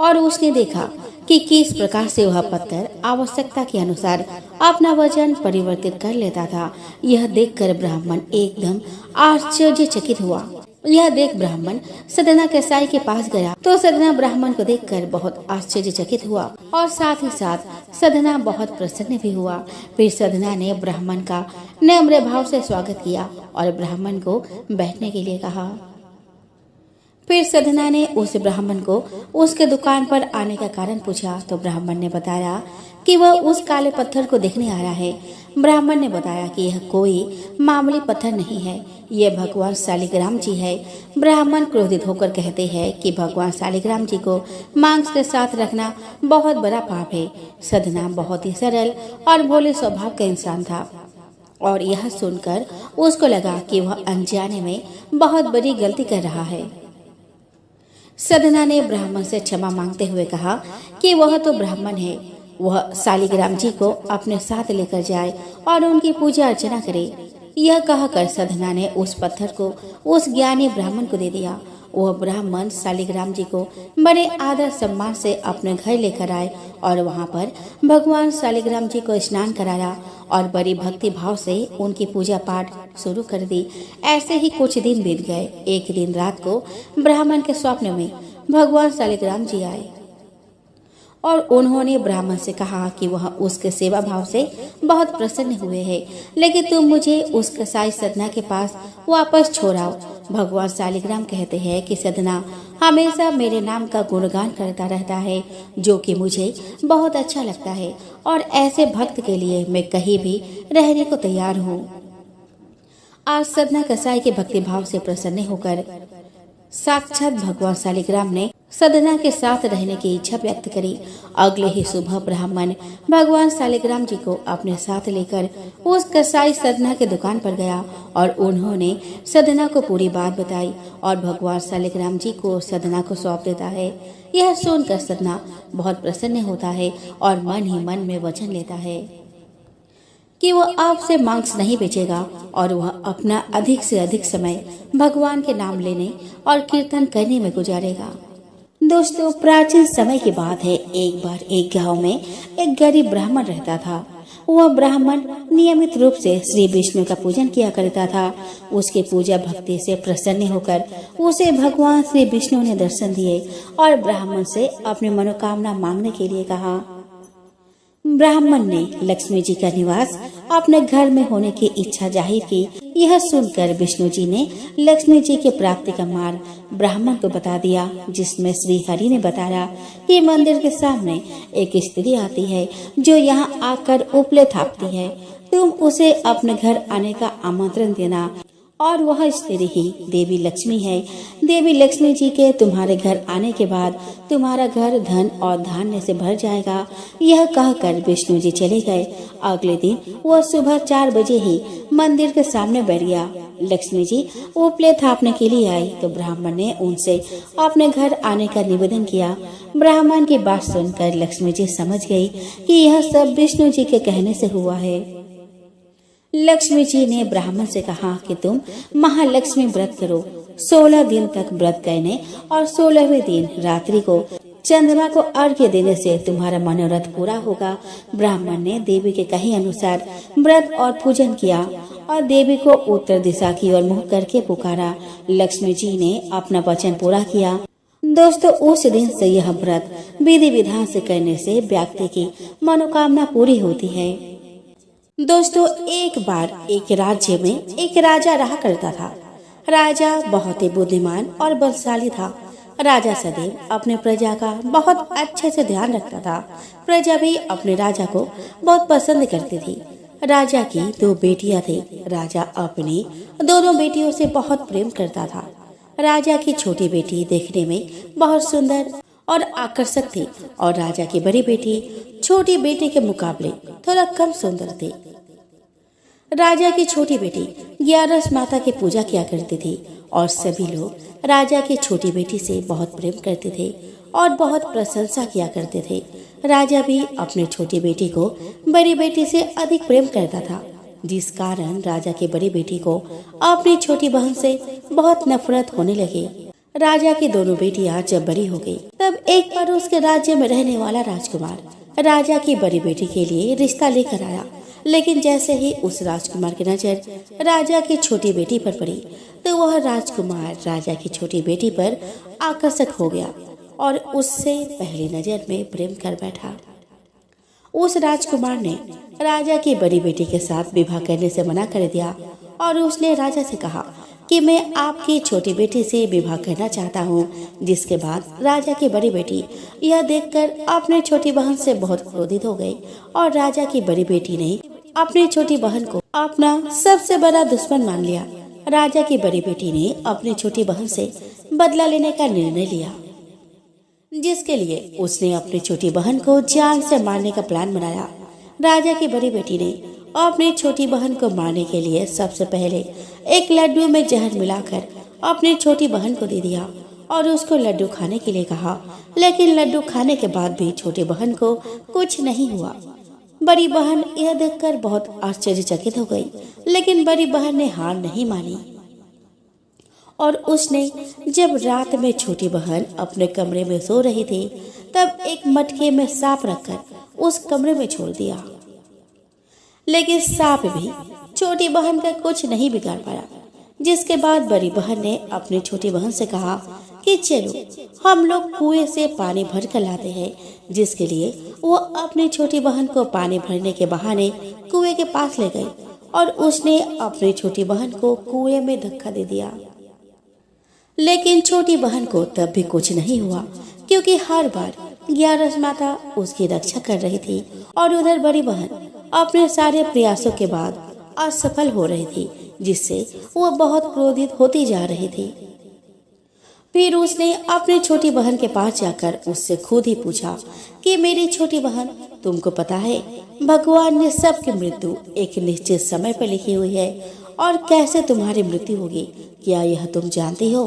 और उसने देखा कि किस प्रकार से वह पत्थर आवश्यकता के अनुसार अपना वजन परिवर्तित कर लेता था। यह देखकर ब्राह्मण एकदम आश्चर्यचकित हुआ। यह देख ब्राह्मण सदना कसाई के पास गया तो सदना ब्राह्मण को देखकर बहुत आश्चर्यचकित हुआ और साथ ही साथ सदना बहुत प्रसन्न भी हुआ। फिर सदना ने ब्राह्मण का नम्र भाव से स्वागत किया और ब्राह्मण को बैठने के लिए कहा। फिर सदना ने उस ब्राह्मण को उसके दुकान पर आने का कारण पूछा तो ब्राह्मण ने बताया कि वह उस काले पत्थर को देखने आया है। ब्राह्मण ने बताया कि यह कोई मामूली पत्थर नहीं है, यह भगवान शालिग्राम जी है। ब्राह्मण क्रोधित होकर कहते हैं कि भगवान शालिग्राम जी को मांस के साथ रखना बहुत बड़ा पाप है। सदना बहुत ही सरल और भोले स्वभाव का इंसान था और यह सुनकर उसको लगा कि वह अनजाने में बहुत बड़ी गलती कर रहा है। सदना ने ब्राह्मण से क्षमा मांगते हुए कहा कि वह तो ब्राह्मण है, वह शालिग्राम जी को अपने साथ लेकर जाए और उनकी पूजा अर्चना करे। यह कहकर सदना ने उस पत्थर को उस ज्ञानी ब्राह्मण को दे दिया। वह ब्राह्मण शालिग्राम जी को बड़े आदर सम्मान से अपने घर लेकर आए और वहां पर भगवान शालिग्राम जी को स्नान कराया और बड़ी भक्ति भाव से उनकी पूजा पाठ शुरू कर दी। ऐसे ही कुछ दिन बीत गए। एक दिन रात को ब्राह्मण के स्वप्न में भगवान शालिग्राम जी आए और उन्होंने ब्राह्मण से कहा कि वह उसके सेवा भाव से बहुत प्रसन्न हुए हैं, लेकिन तुम मुझे उस कसाई सदना के पास वापस छोड़ाओ। भगवान शालिग्राम कहते हैं कि सदना हमेशा मेरे नाम का गुणगान करता रहता है, जो कि मुझे बहुत अच्छा लगता है, और ऐसे भक्त के लिए मैं कहीं भी रहने को तैयार हूँ। आज सदना कसाई के भक्ति भाव से प्रसन्न होकर साक्षात भगवान शालिग्राम ने सदना के साथ रहने की इच्छा व्यक्त करी। अगले ही सुबह ब्राह्मण भगवान शालिग्राम जी को अपने साथ लेकर उस कसाई सदना के दुकान पर गया और उन्होंने सदना को पूरी बात बताई और भगवान शालिग्राम जी को सदना को सौंप देता है। यह सुनकर सदना बहुत प्रसन्न होता है और मन ही मन में वचन लेता है कि वह आपसे मांस नहीं बेचेगा और वह अपना अधिक से अधिक समय भगवान के नाम लेने और कीर्तन करने में गुजारेगा। दोस्तों, प्राचीन समय की बात है। एक बार एक गांव में एक गरीब ब्राह्मण रहता था। वह ब्राह्मण नियमित रूप से श्री विष्णु का पूजन किया करता था। उसके पूजा भक्ति से प्रसन्न होकर उसे भगवान श्री विष्णु ने दर्शन दिए और ब्राह्मण से अपनी मनोकामना मांगने के लिए कहा। ब्राह्मण ने लक्ष्मी जी का निवास अपने घर में होने की इच्छा जाहिर की। यह सुनकर विष्णु जी ने लक्ष्मी जी की प्राप्ति का मार्ग ब्राह्मण को बता दिया, जिसमें श्री हरि ने बताया कि मंदिर के सामने एक स्त्री आती है जो यहाँ आकर उपले थापती है। तुम उसे अपने घर आने का आमंत्रण देना और वह स्त्री ही देवी लक्ष्मी है। देवी लक्ष्मी जी के तुम्हारे घर आने के बाद तुम्हारा घर धन और धान्य से भर जाएगा। यह कहकर विष्णु जी चले गए। अगले दिन वह सुबह 4 बजे ही मंदिर के सामने बैठ गया। लक्ष्मी जी उपले थापने के लिए आई तो ब्राह्मण ने उनसे अपने घर आने का निवेदन किया। ब्राह्मण की बात सुनकर लक्ष्मी जी समझ गई कि यह सब विष्णु जी के कहने से हुआ है। लक्ष्मी जी ने ब्राह्मण से कहा कि तुम महालक्ष्मी व्रत करो। 16 दिन तक व्रत करने और 16वें दिन रात्रि को चंद्रमा को अर्घ्य देने से तुम्हारा मनोरथ पूरा होगा। ब्राह्मण ने देवी के कहे अनुसार व्रत और पूजन किया और देवी को उत्तर दिशा की ओर मुँह करके पुकारा। लक्ष्मी जी ने अपना वचन पूरा किया। दोस्तों, उस दिन से यह व्रत विधि विधान से करने से व्यक्ति की मनोकामना पूरी होती है। दोस्तों, एक बार एक राज्य में एक राजा रहा करता था। राजा बहुत ही बुद्धिमान और बलशाली था। राजा सदैव अपने प्रजा का बहुत अच्छे से ध्यान रखता था। प्रजा भी अपने राजा को बहुत पसंद करती थी। राजा की 2 बेटियां थी। राजा अपनी दोनों बेटियों से बहुत प्रेम करता था। राजा की छोटी बेटी देखने में बहुत सुंदर और आकर्षक थी और राजा की बड़ी बेटी छोटी बेटी के मुकाबले थोड़ा कम सुंदर थी। राजा की छोटी बेटी 11 माता की पूजा किया करती थी और सभी लोग राजा की छोटी बेटी से बहुत प्रेम करते थे और बहुत प्रशंसा किया करते थे। राजा भी अपने छोटी बेटी को बड़ी बेटी से अधिक प्रेम करता था, जिस कारण राजा की बड़ी बेटी को अपनी छोटी बहन से बहुत नफरत होने लगी। राजा की दोनों बेटियां जब बड़ी हो गई, तब एक बार उसके राज्य में रहने वाला राजकुमार राजा की बड़ी बेटी के लिए रिश्ता लेकर आया। लेकिन जैसे ही उस राजकुमार की नजर राजा की छोटी बेटी पर पड़ी, तो वह राजकुमार राजा की छोटी बेटी पर आकर्षक हो गया और उससे पहली नजर में प्रेम कर बैठा। उस राजकुमार ने राजा की बड़ी बेटी के साथ विवाह करने से मना कर दिया और उसने राजा से कहा कि मैं आपकी छोटी बेटी से विवाह करना चाहता हूँ। जिसके बाद राजा की बड़ी बेटी यह देखकर अपने छोटी बहन से बहुत क्रोधित हो गई और राजा की बड़ी बेटी ने अपनी छोटी बहन को अपना सबसे बड़ा दुश्मन मान लिया। राजा की बड़ी बेटी ने अपनी छोटी बहन से बदला लेने का निर्णय लिया, जिसके लिए उसने अपनी छोटी बहन को जान से मारने का प्लान बनाया। राजा की बड़ी बेटी ने अपनी छोटी बहन को मारने के लिए सबसे पहले एक लड्डू में जहर मिलाकर अपनी छोटी बहन को दे दिया और उसको लड्डू खाने के लिए कहा। लेकिन लड्डू खाने के बाद भी छोटी बहन को कुछ नहीं हुआ। बड़ी बहन यह देखकर बहुत आश्चर्यचकित हो गई, लेकिन बड़ी बहन ने हार नहीं मानी। और उसने जब रात में छोटी बहन अपने कमरे में सो रही थी तब एक मटके में सांप रखकर उस कमरे में छोड़ दिया। लेकिन सांप भी छोटी बहन का कुछ नहीं बिगाड़ पाया। जिसके बाद बड़ी बहन ने अपनी छोटी बहन से कहा कि चलो हम लोग कुएं से पानी भर कर लाते हैं, जिसके लिए वो अपनी छोटी बहन को पानी भरने के बहाने कुएं के पास ले गई और उसने अपनी छोटी बहन को कुएं में धक्का दे दिया। लेकिन छोटी बहन को तब भी कुछ नहीं हुआ, क्योंकि हर बार ग्यारस माता उसकी रक्षा कर रही थी और उधर बड़ी बहन अपने सारे प्रयासों के बाद असफल हो रही थी, जिससे वो बहुत क्रोधित होती जा रही थी। फिर उसने अपनी छोटी बहन के पास जाकर उससे खुद ही पूछा कि मेरी छोटी बहन, तुमको पता है भगवान ने सबकी मृत्यु एक निश्चित समय पर लिखी हुई है और कैसे तुम्हारी मृत्यु होगी, क्या यह तुम जानती हो?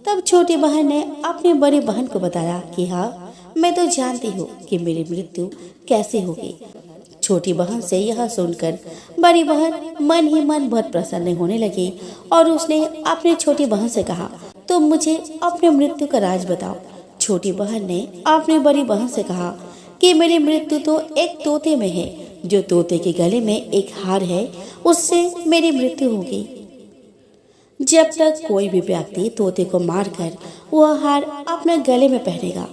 तब छोटी बहन ने अपनी बड़ी बहन को बताया कि हाँ, मैं तो जानती हूँ कि मेरी मृत्यु कैसे होगी। छोटी बहन से यह सुनकर बड़ी बहन मन ही मन बहुत प्रसन्न होने लगी और उसने अपनी छोटी बहन से कहा, तुम मुझे अपनी मृत्यु का राज बताओ। छोटी बहन ने अपनी बड़ी बहन से कहा कि मेरी मृत्यु तो एक तोते में है, जो तोते के गले में एक हार है, उससे मेरी मृत्यु होगी। जब तक कोई भी व्यक्ति तोते को मारकर वह हार अपने गले में पहनेगा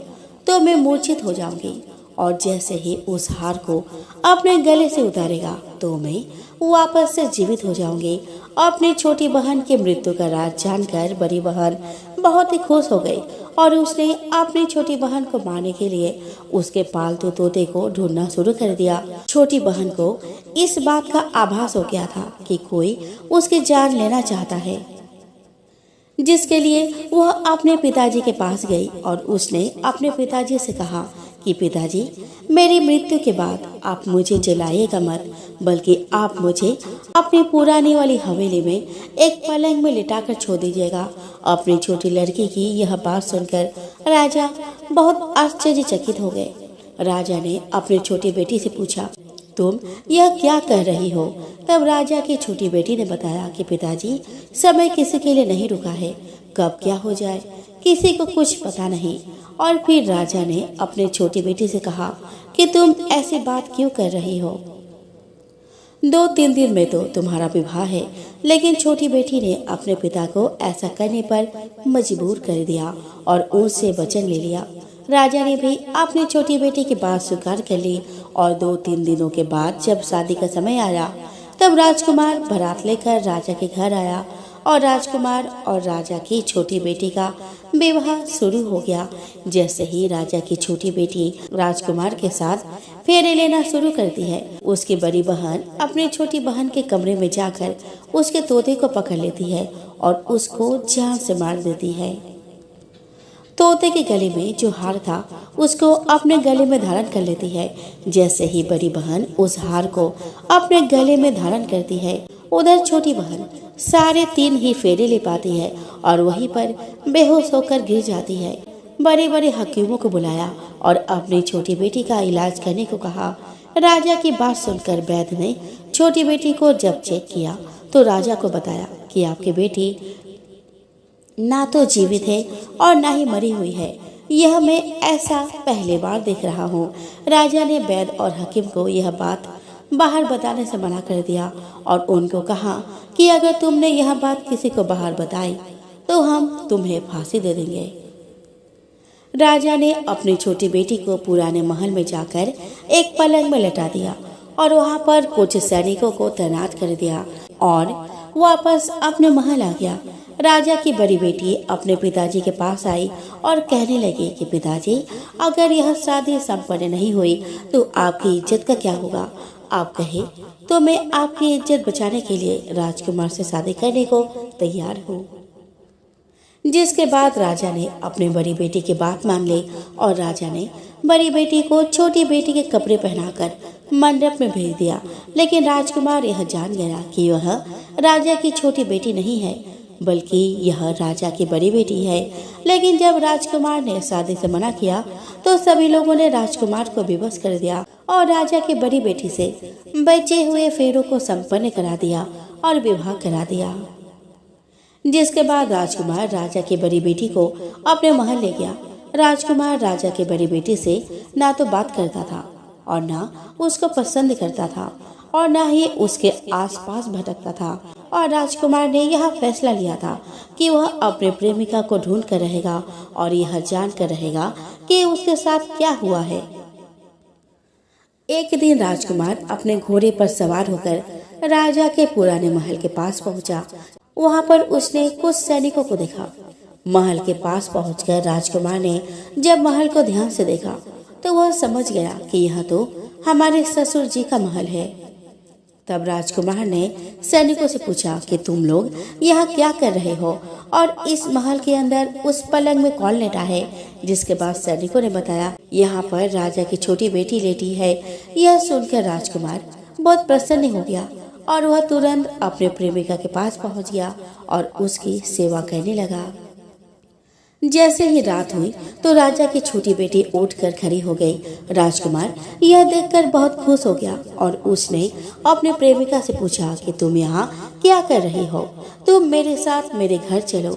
तो मैं मूर्छित हो जाऊंगी, और जैसे ही उस हार को अपने गले से उतारेगा तो मैं वापस से जीवित हो जाऊंगी। अपनी छोटी बहन की मृत्यु का राज जानकर बड़ी बहन बहुत ही खुश हो गई और उसने अपनी छोटी बहन को मारने के लिए उसके पालतू तोते को ढूंढना शुरू कर दिया। छोटी बहन को इस बात का आभास हो गया था कि कोई उसकी जान लेना चाहता है, जिसके लिए वह अपने पिताजी के पास गई और उसने अपने पिताजी से कहा कि पिताजी, मेरी मृत्यु के बाद आप मुझे जलाइएगा मत, बल्कि आप मुझे अपनी पुरानी वाली हवेली में एक पलंग में लिटाकर छोड़ दीजिएगा। अपनी छोटी लड़की की यह बात सुनकर राजा बहुत आश्चर्यचकित हो गए। राजा ने अपनी छोटी बेटी से पूछा, तुम यह क्या कह रही हो? तब राजा की छोटी बेटी ने बताया कि पिताजी, समय किसी के लिए नहीं रुका है, कब क्या हो जाए किसी को कुछ पता नहीं। और फिर राजा ने अपने छोटी बेटी से कहा कि तुम ऐसी बात क्यों कर रही हो? 2-3 दिन में तो तुम्हारा विवाह है। लेकिन छोटी बेटी ने अपने पिता को ऐसा करने पर मजबूर कर दिया और उनसे वचन ले लिया। राजा ने भी अपनी छोटी बेटी की बात स्वीकार कर ली और 2-3 दिनों के बाद जब शादी का समय आया तब राजकुमार बारात लेकर राजा के घर आया और राजकुमार और राजा की छोटी बेटी का विवाह शुरू हो गया। जैसे ही राजा की छोटी बेटी राजकुमार के साथ फेरे लेना शुरू करती है, उसकी बड़ी बहन अपनी छोटी बहन के कमरे में जाकर उसके तोते को पकड़ लेती है और उसको जान से मार देती है। तोते के गले में जो हार था उसको अपने गले में धारण कर लेती है। जैसे ही बड़ी बहन उस हार को अपने गले में धारण करती है, उधर छोटी बहन सारे 3 ही फेरे ले पाती है और वहीं पर बेहोश होकर गिर जाती है। बड़े बड़े हकीमों को बुलाया और अपनी छोटी बेटी का इलाज करने को कहा। राजा की बात सुनकर वैद्य ने छोटी बेटी को जब चेक किया तो राजा को बताया कि आपकी बेटी ना तो जीवित है और ना ही मरी हुई है। यह मैं ऐसा पहली बार देख रहा हूँ। राजा ने वैद्य और हकीम को यह बात बाहर बताने से मना कर दिया और उनको कहा कि अगर तुमने यह बात किसी को बाहर बताई तो हम तुम्हें फांसी दे देंगे। राजा ने अपनी छोटी बेटी को पुराने महल में जाकर एक पलंग में लटा दिया और वहां पर कुछ सैनिकों को तैनात कर दिया और वापस अपने महल आ गया। राजा की बड़ी बेटी अपने पिताजी के पास आई और कहने लगी कि पिताजी, अगर यह शादी संपन्न नहीं हुई तो आपकी इज्जत का क्या होगा? आप कहे तो मैं आपकी इज्जत बचाने के लिए राजकुमार से शादी करने को तैयार हूँ। जिसके बाद राजा ने अपनी बड़ी बेटी की बात मान ली और राजा ने बड़ी बेटी को छोटी बेटी के कपड़े पहनाकर मंडप में भेज दिया। लेकिन राजकुमार यह जान गया कि वह राजा की छोटी बेटी नहीं है, बल्कि यह राजा की बड़ी बेटी है। लेकिन जब राजकुमार ने शादी से मना किया तो सभी लोगों ने राजकुमार को विवश कर दिया और राजा की बड़ी बेटी से बचे हुए फेरों को संपन्न करा दिया और विवाह करा दिया। जिसके बाद राजकुमार राजा की बड़ी बेटी को अपने महल ले गया। राजकुमार राजा की बड़ी बेटी से ना तो बात करता था और ना उसको पसंद करता था और ना ही उसके आसपास भटकता था। और राजकुमार ने यह फैसला लिया था कि वह अपने प्रेमिका को ढूंढ कर रहेगा और यह जान कर रहेगा कि उसके साथ क्या हुआ है। एक दिन राजकुमार अपने घोड़े पर सवार होकर राजा के पुराने महल के पास पहुंचा। वहां पर उसने कुछ सैनिकों को देखा। महल के पास पहुंचकर राजकुमार ने जब महल को ध्यान से देखा तो वह समझ गया कि यह तो हमारे ससुर जी का महल है। तब राजकुमार ने सैनिकों से पूछा कि तुम लोग यहाँ क्या कर रहे हो और इस महल के अंदर उस पलंग में कौन लेटा है। जिसके बाद सैनिकों ने बताया यहाँ पर राजा की छोटी बेटी लेटी है। यह सुनकर राजकुमार बहुत प्रसन्न हो गया और वह तुरंत अपने प्रेमिका के पास पहुंच गया और उसकी सेवा करने लगा। जैसे ही रात हुई तो राजा की छोटी बेटी उठकर खड़ी हो गई। राजकुमार यह देखकर बहुत खुश हो गया और उसने अपने प्रेमिका से पूछा कि तुम यहाँ क्या कर रही हो, तुम मेरे साथ मेरे घर चलो।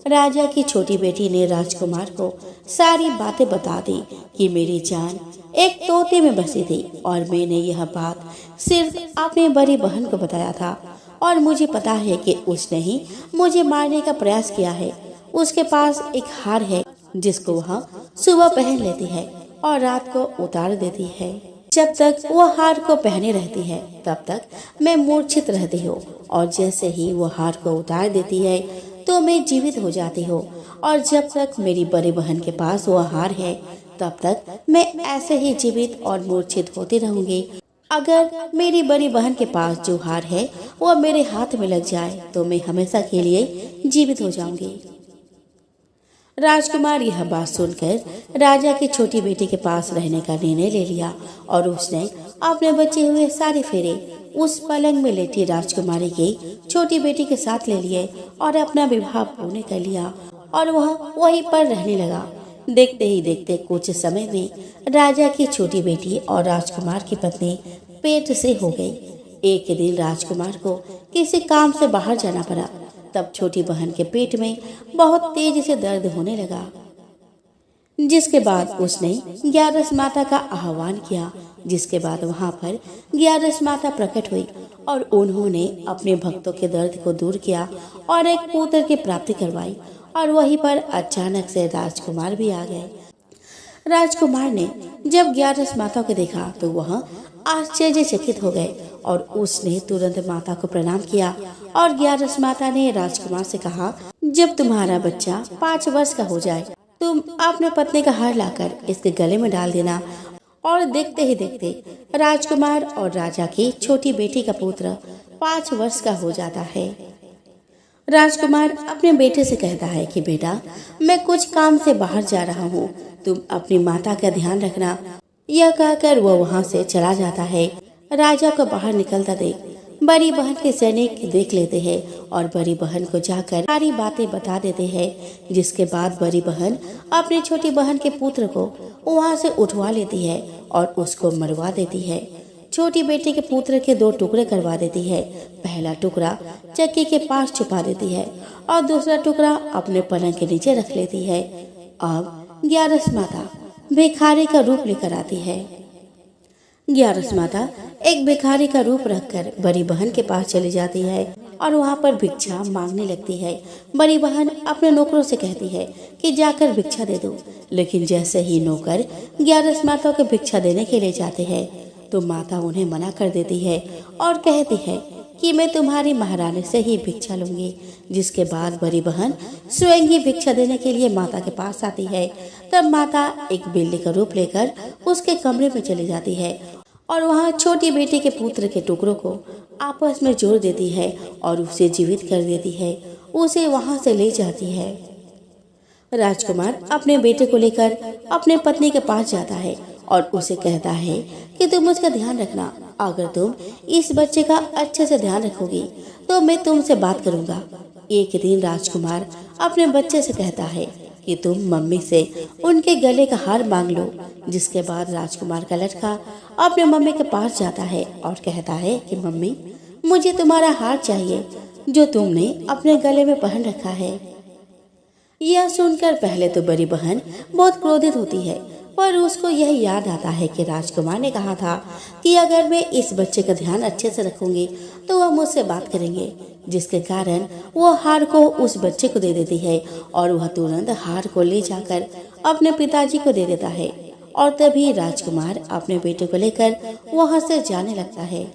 राजा की छोटी बेटी ने राजकुमार को सारी बातें बता दी कि मेरी जान एक तोते में बसी थी और मैंने यह बात सिर्फ अपनी बड़ी बहन को बताया था और मुझे पता है कि उसने ही मुझे मारने का प्रयास किया है। उसके पास एक हार है जिसको वह सुबह पहन लेती है और रात को उतार देती है। जब तक वो हार को पहने रहती है तब तक मैं मूर्छित रहती हूँ और जैसे ही वो हार को उतार देती है तो मैं जीवित हो जाती हूँ और जब तक मेरी बड़ी बहन के पास वो हार है तब तक मैं ऐसे ही जीवित और मूर्छित होती रहूंगी। अगर मेरी बड़ी बहन के पास जो हार है वो मेरे हाथ में लग जाए तो मैं हमेशा के लिए जीवित हो जाऊंगी। राजकुमार यह बात सुनकर राजा की छोटी बेटी के पास रहने का निर्णय ले लिया और उसने अपने बचे हुए सारे फेरे उस पलंग में लेटी राजकुमारी की छोटी बेटी के साथ ले लिए और अपना विवाह पूर्ण कर लिया और वह वहीं पर रहने लगा। देखते ही देखते कुछ समय में राजा की छोटी बेटी और राजकुमार की पत्नी पेट से हो गई। एक दिन राजकुमार को किसी काम से बाहर जाना पड़ा। तब छोटी बहन के पेट में बहुत तेजी से दर्द होने लगा। जिसके बाद उसने ग्यारस माता का आह्वान किया। जिसके बाद वहां पर ग्यारस माता प्रकट हुई और उन्होंने अपने भक्तों के दर्द को दूर किया और एक पुत्र की प्राप्ति करवाई। और वहीं पर अचानक से राजकुमार भी आ गए। राजकुमार ने जब ग्यारस माता को देखा तो वह आश्चर्यचकित हो गए और उसने तुरंत माता को प्रणाम किया। और ग्यारस माता ने राजकुमार से कहा, जब तुम्हारा बच्चा 5 वर्ष का हो जाए तुम अपने पत्नी का हार लाकर इसके गले में डाल देना। और देखते ही देखते राजकुमार और राजा की छोटी बेटी का पुत्र 5 वर्ष का हो जाता है। राजकुमार अपने बेटे से कहता है कि बेटा, मैं कुछ काम से बाहर जा रहा हूँ, तुम अपनी माता का ध्यान रखना। यह कहकर वह वहाँ से चला जाता है। राजा को बाहर निकलता देख बड़ी बहन के सैनिक देख लेते हैं और बड़ी बहन को जाकर सारी बातें बता देते हैं। जिसके बाद बड़ी बहन अपनी छोटी बहन के पुत्र को वहाँ से उठवा लेती है और उसको मरवा देती है। छोटी बेटी के पुत्र के 2 टुकड़े करवा देती है। पहला टुकड़ा चक्की के पास छुपा देती है और दूसरा टुकड़ा अपने पलंग के नीचे रख लेती है। अब ग्यारस माता भिखारी का रूप लेकर आती है। ग्यारस माता एक भिखारी का रूप रखकर बड़ी बहन के पास चली जाती है और वहाँ पर भिक्षा मांगने लगती है। बड़ी बहन अपने नौकरों से कहती है कि जाकर भिक्षा दे दो, लेकिन जैसे ही नौकर ग्यारस माता को भिक्षा देने के लिए जाते हैं तो माता उन्हें मना कर देती है और कहती है कि मैं तुम्हारी महारानी से ही भिक्षा लूंगी। जिसके बाद बड़ी बहन स्वयं ही भिक्षा देने के लिए माता के पास आती है। तब माता एक बिल्ली का रूप लेकर उसके कमरे में चली जाती है और वहाँ छोटी बेटी के पुत्र के टुकड़ों को आपस में जोड़ देती है और उसे जीवित कर देती है। उसे वहाँ से ले जाती है। राजकुमार अपने बेटे को लेकर अपने पत्नी के पास जाता है और उसे कहता है कि तुम उसका ध्यान रखना। अगर तुम इस बच्चे का अच्छे से ध्यान रखोगी तो मैं तुमसे बात करूंगा। एक दिन राजकुमार अपने बच्चे से कहता है कि तुम मम्मी से उनके गले का हार मांग लो। जिसके बाद राजकुमार का लड़का अपने मम्मी के पास जाता है और कहता है कि मम्मी, मुझे तुम्हारा हार चाहिए। जो तुमने अपने गले में पहन रखा है। यह सुनकर पहले तो बड़ी बहन बहुत क्रोधित होती है, पर उसको यह याद आता है कि राजकुमार ने कहा था कि अगर मैं इस बच्चे का ध्यान अच्छे से रखूंगी तो वह मुझसे बात करेंगे, जिसके कारण वो हार को उस बच्चे को दे देती है और वह तुरंत हार को ले जाकर अपने पिताजी को दे देता है। और तभी राजकुमार अपने बेटे को लेकर वहां से जाने लगता है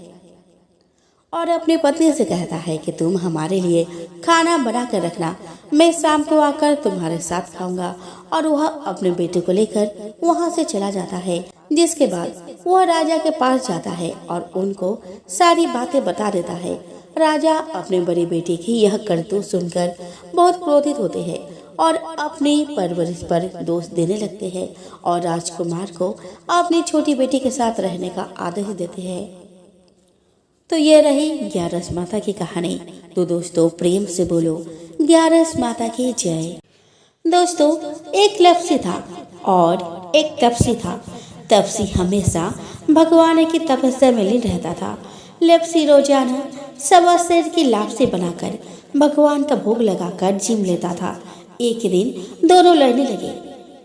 और अपनी पत्नी से कहता है कि तुम हमारे लिए खाना बना कर रखना, मैं शाम को आकर तुम्हारे साथ खाऊंगा। और वह अपने बेटे को लेकर वहां से चला जाता है, जिसके बाद वह राजा के पास जाता है और उनको सारी बातें बता देता है। राजा अपने बड़ी बेटी की यह करतूत सुनकर बहुत क्रोधित होते हैं और अपनी परवरिश पर दोष देने लगते हैं और राजकुमार को अपनी छोटी बेटी के साथ रहने का आदेश देते हैं। तो ये रही ग्यारस माता की कहानी। तो दोस्तों प्रेम से बोलो ग्यारस माता की जय। दोस्तों एक लप्सी था और एक तपसी था। तपसी हमेशा भगवान की तपस्या में लीन रहता था। लप्सी रोजाना सवा सेर की लापसी बनाकर भगवान का भोग लगाकर जिम लेता था। एक दिन दोनों लड़ने लगे।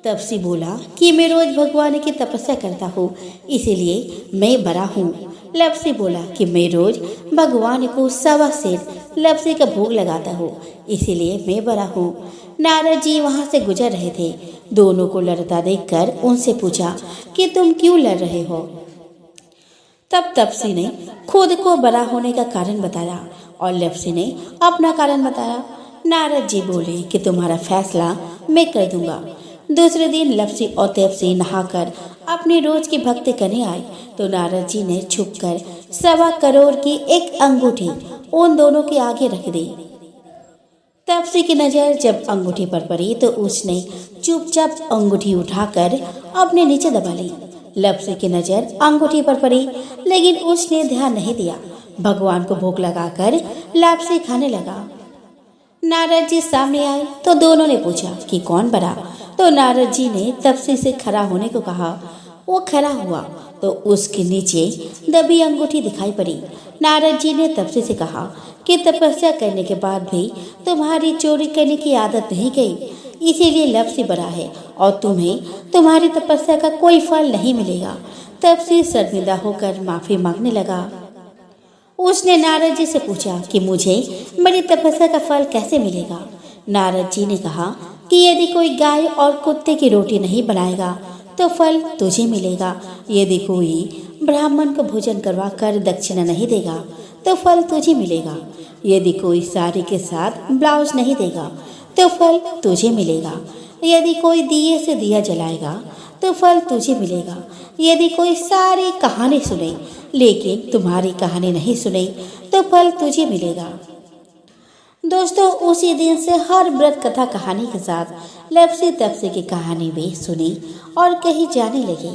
तपसी बोला कि मैं रोज भगवान की तपस्या करता हूँ, इसीलिए मैं बड़ा हूँ। लप्सी बोला कि मैं रोज भगवान को सवा सेर लप्सी का भोग लगाता हूँ, इसीलिए मैं बड़ा हूँ। नारद जी वहाँ से गुजर रहे थे। दोनों को लड़ता देखकर उनसे पूछा कि तुम क्यों लड़ रहे हो। तब तपसी ने खुद को बड़ा होने का कारण बताया और लप्सी ने अपना कारण बताया। नारद जी बोले कि तुम्हारा फैसला मैं कर दूंगा। दूसरे दिन लप्सी और तपसी नहाकर अपनी रोज की भक्ति करने आए तो नारद जी ने छुपकर 1.25 करोड़ की एक अंगूठी उन दोनों के आगे रख दी। तपसी की नजर जब अंगूठी पर पड़ी तो उसने चुपचाप अंगूठी उठाकर अपने नीचे दबा ली। लप्सी की नजर अंगूठी पर पड़ी, लेकिन उसने ध्यान नहीं दिया। भगवान को भोग लगाकर लापसी खाने लगा। नारद जी सामने आए तो दोनों ने पूछा कि कौन बड़ा। तो नारद जी ने तपसी से खड़ा होने को कहा। वो खड़ा हुआ तो उसके नीचे दबी अंगूठी दिखाई पड़ी। नारद जी ने तपसी से कहा कि तपस्या करने के बाद भी तुम्हारी चोरी करने की आदत नहीं गई, इसीलिए लप्सी बड़ा है और तुम्हें तुम्हारी तपस्या का कोई फल नहीं मिलेगा। तपसी शर्मिंदा होकर माफी मांगने लगा। उसने नारद जी से पूछा कि मुझे मेरी तपस्या का फल कैसे मिलेगा। नारद जी ने कहा कि यदि कोई गाय और कुत्ते की रोटी नहीं बनाएगा तो फल तुझे मिलेगा। यदि कोई ब्राह्मण को भोजन करवा कर दक्षिणा नहीं देगा तो फल तुझे मिलेगा। यदि कोई साड़ी के साथ ब्लाउज नहीं देगा तो फल तुझे मिलेगा। यदि कोई दिए से दिया जलाएगा तो फल तुझे मिलेगा। यदि कोई सारी कहानी सुने लेकिन तुम्हारी कहानी नहीं सुने तो फल तुझे मिलेगा। दोस्तों उसी दिन से हर व्रत कथा कहानी के साथ लप्सी तपसी की कहानी भी सुनी और कहीं जाने लगी।